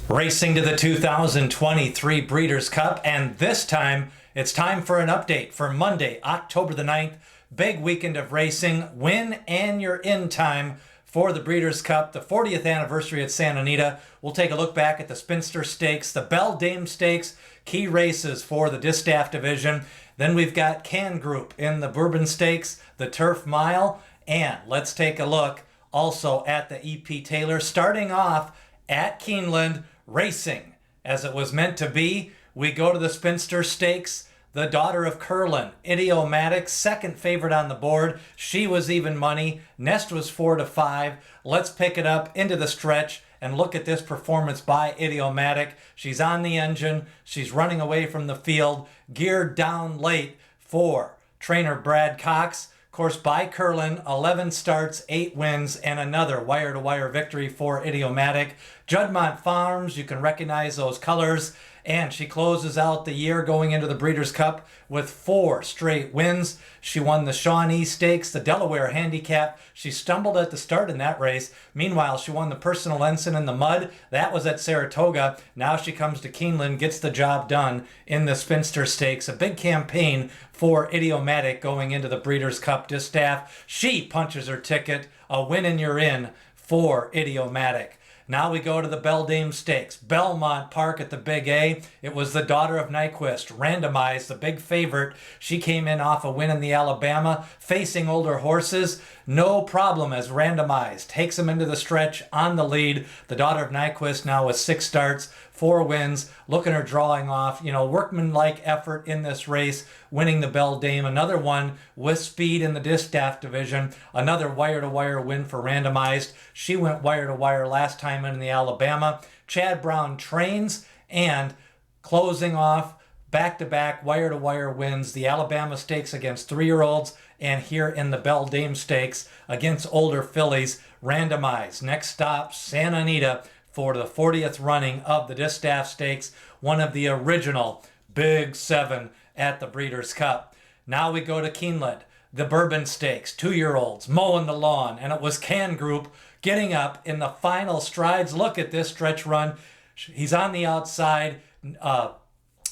Racing to the 2023 Breeders' Cup, and this time it's time for an update for Monday, October the 9th. Big weekend of racing. Win and you're in time for the Breeders' Cup, the 40th anniversary at Santa Anita. We'll take a look back at the Spinster Stakes, the Beldame Stakes, key races for the Distaff division. Then we've got Can Group in the Bourbon Stakes, the Turf Mile, and let's take a look also at the EP Taylor, starting off at Keeneland. Racing as it was meant to be. We go to the Spinster Stakes. The daughter of Curlin, Idiomatic, second favorite on the board. She was even money. Nest was 4-5. Let's pick it up into the stretch and look at this performance by Idiomatic. She's on the engine. She's running away from the field. Geared down late for trainer Brad Cox. Of course, by Curlin, 11 starts, 8 wins, and another wire-to-wire victory for Idiomatic. Juddmonte Farms, you can recognize those colors. And she closes out the year going into the Breeders' Cup with 4 straight wins. She won the Shawnee Stakes, the Delaware Handicap. She stumbled at the start in that race. Meanwhile, she won the Personal Ensign in the mud. That was at Saratoga. Now she comes to Keeneland, gets the job done in the Spinster Stakes. A big campaign for Idiomatic going into the Breeders' Cup Distaff. She punches her ticket. A win and you're in for Idiomatic. Now we go to the Beldame Stakes. Belmont Park at the Big A. It was the daughter of Nyquist, Randomized, the big favorite. She came in off a win in the Alabama, facing older horses. No problem as Randomized takes him into the stretch on the lead. The daughter of Nyquist now with 6 starts, 4 wins. Look at her drawing off, workmanlike effort in this race, winning the Beldame. Another one with speed in the Distaff division. Another wire-to-wire win for Randomized. She went wire-to-wire last time in the Alabama. Chad Brown trains, and closing off back-to-back wire-to-wire wins. The Alabama Stakes against 3-year-olds, and here in the Beldame Stakes against older fillies. Randomized. Next stop, Santa Anita, for the 40th running of the Distaff Stakes, one of the original Big 7 at the Breeders' Cup. Now we go to Keeneland, the Bourbon Stakes, 2-year-olds mowing the lawn, and it was Can Group getting up in the final strides. Look at this stretch run. He's on the outside.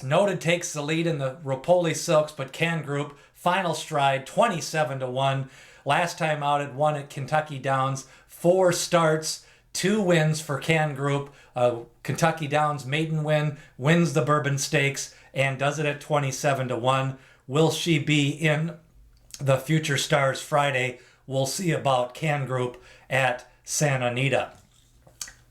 Noted takes the lead in the Rapoli Silks, but Can Group, final stride, 27-1. Last time out, it won at Kentucky Downs. 4 starts, 2 wins for Can Group. Kentucky Downs maiden win, wins the Bourbon Stakes, and does it at 27-1. Will she be in the Future Stars Friday? We'll see about Can Group at Santa Anita.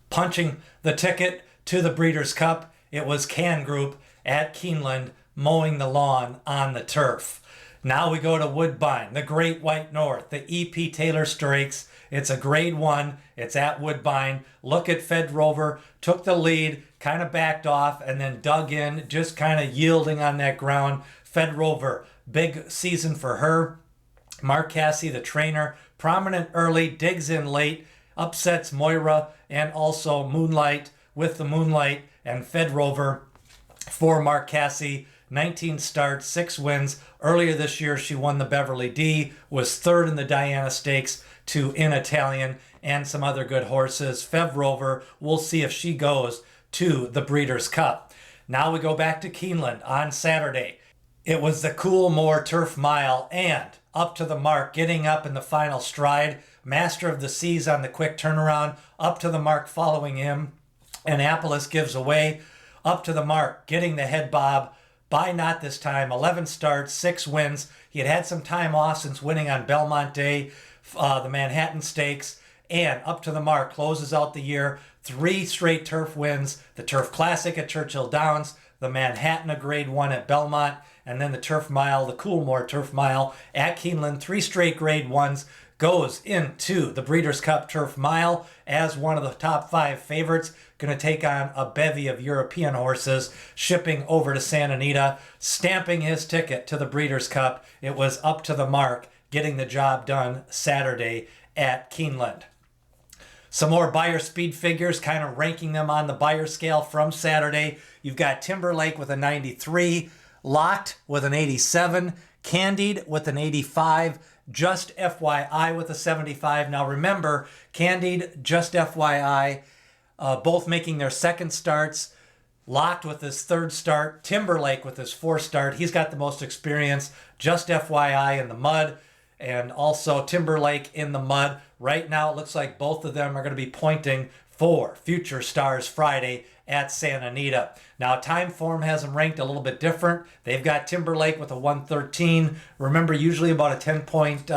Punching the ticket to the Breeders' Cup, it was Can Group at Keeneland mowing the lawn on the turf. Now we go to Woodbine, the Great White North, the EP Taylor Stakes. It's a grade 1. It's at Woodbine. Look at Fed Rover. Took the lead, kind of backed off, and then dug in, just kind of yielding on that ground. Fed Rover, big season for her. Mark Casse, the trainer, prominent early, digs in late, upsets Moira, and also Moonlight with the Moonlight and Fed Rover for Mark Casse. 19 starts, 6 wins. Earlier this year, she won the Beverly D, was 3rd in the Diana Stakes to In Italian, and some other good horses. Fev Rover, we'll see if she goes to the Breeders' Cup. Now we go back to Keeneland on Saturday. It was the Coolmore Turf Mile, and up to the mark, getting up in the final stride. Master of the Seas on the quick turnaround, up to the mark following him. Annapolis gives away, up to the mark, getting the head bob. By not this time, 11 starts, 6 wins. He had some time off since winning on Belmont Day, the Manhattan Stakes, and up to the mark, closes out the year. 3 straight turf wins, the Turf Classic at Churchill Downs, the Manhattan a grade 1 at Belmont, and then the Turf Mile, the Coolmore Turf Mile at Keeneland. 3 straight grade 1s. Goes into the Breeders' Cup Turf Mile as one of the top 5 favorites. Going to take on a bevy of European horses, shipping over to Santa Anita, stamping his ticket to the Breeders' Cup. It was up to the mark, getting the job done Saturday at Keeneland. Some more Beyer speed figures, kind of ranking them on the Beyer scale from Saturday. You've got Timberlake with a 93, Locked with an 87, Candied with an 85, Just FYI with a 75. Now remember, Candied, Just FYI, both making their second starts. Locked with his third start. Timberlake with his fourth start. He's got the most experience. Just FYI in the mud. And also Timberlake in the mud. Right now it looks like both of them are going to be pointing for Future Stars Friday at Santa Anita. Now, Timeform has them ranked a little bit different. They've got Timberlake with a 113. Remember, usually about a 10-point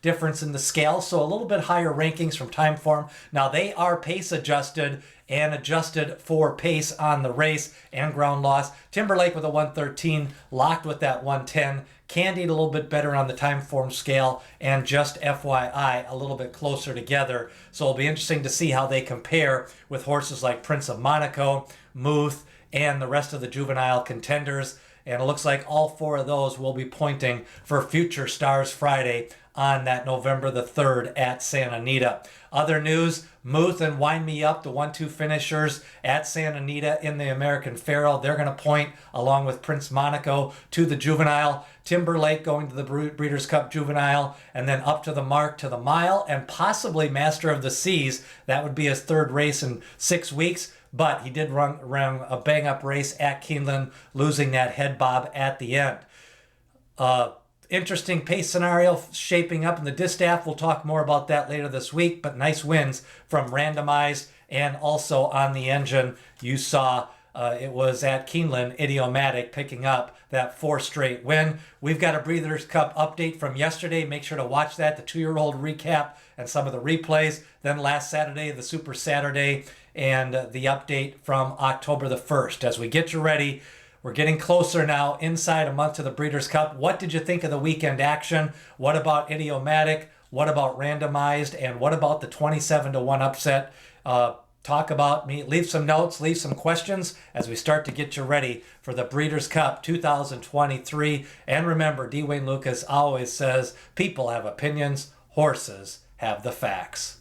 difference in the scale, so a little bit higher rankings from Timeform. Now, they are pace adjusted and adjusted for pace on the race and ground loss. Timberlake with a 113, Locked with that 110. Candied a little bit better on the Timeform scale, and Just FYI a little bit closer together. So it'll be interesting to see how they compare with horses like Prince of Monaco, Muth, and the rest of the juvenile contenders. And it looks like all four of those will be pointing for Future Stars Friday on that November the 3rd at Santa Anita. Other news, Muth and Wind Me Up, the 1-2 finishers at Santa Anita in the American Pharoah. They're going to point, along with Prince Monaco, to the juvenile. Timberlake going to the Breeders' Cup Juvenile, and then up to the mark to the mile, and possibly Master of the Seas. That would be his third race in 6 weeks. But he did run a bang-up race at Keeneland, losing that head bob at the end. Interesting pace scenario shaping up in the distaff. We'll talk more about that later this week, but nice wins from Randomized, and also on the engine. You saw it was at Keeneland, Idiomatic picking up that 4th straight win. We've got a Breeders' Cup update from yesterday. Make sure to watch that, the 2-year-old recap and some of the replays. Then last Saturday, the Super Saturday, and the update from October the 1st. As we get you ready, we're getting closer now, inside a month to the Breeders' Cup. What did you think of the weekend action? What about Idiomatic? What about Randomized? And what about the 27-1 upset? Talk about me. Leave some notes, leave some questions as we start to get you ready for the Breeders' Cup 2023. And remember, D. Wayne Lucas always says, people have opinions, horses have the facts.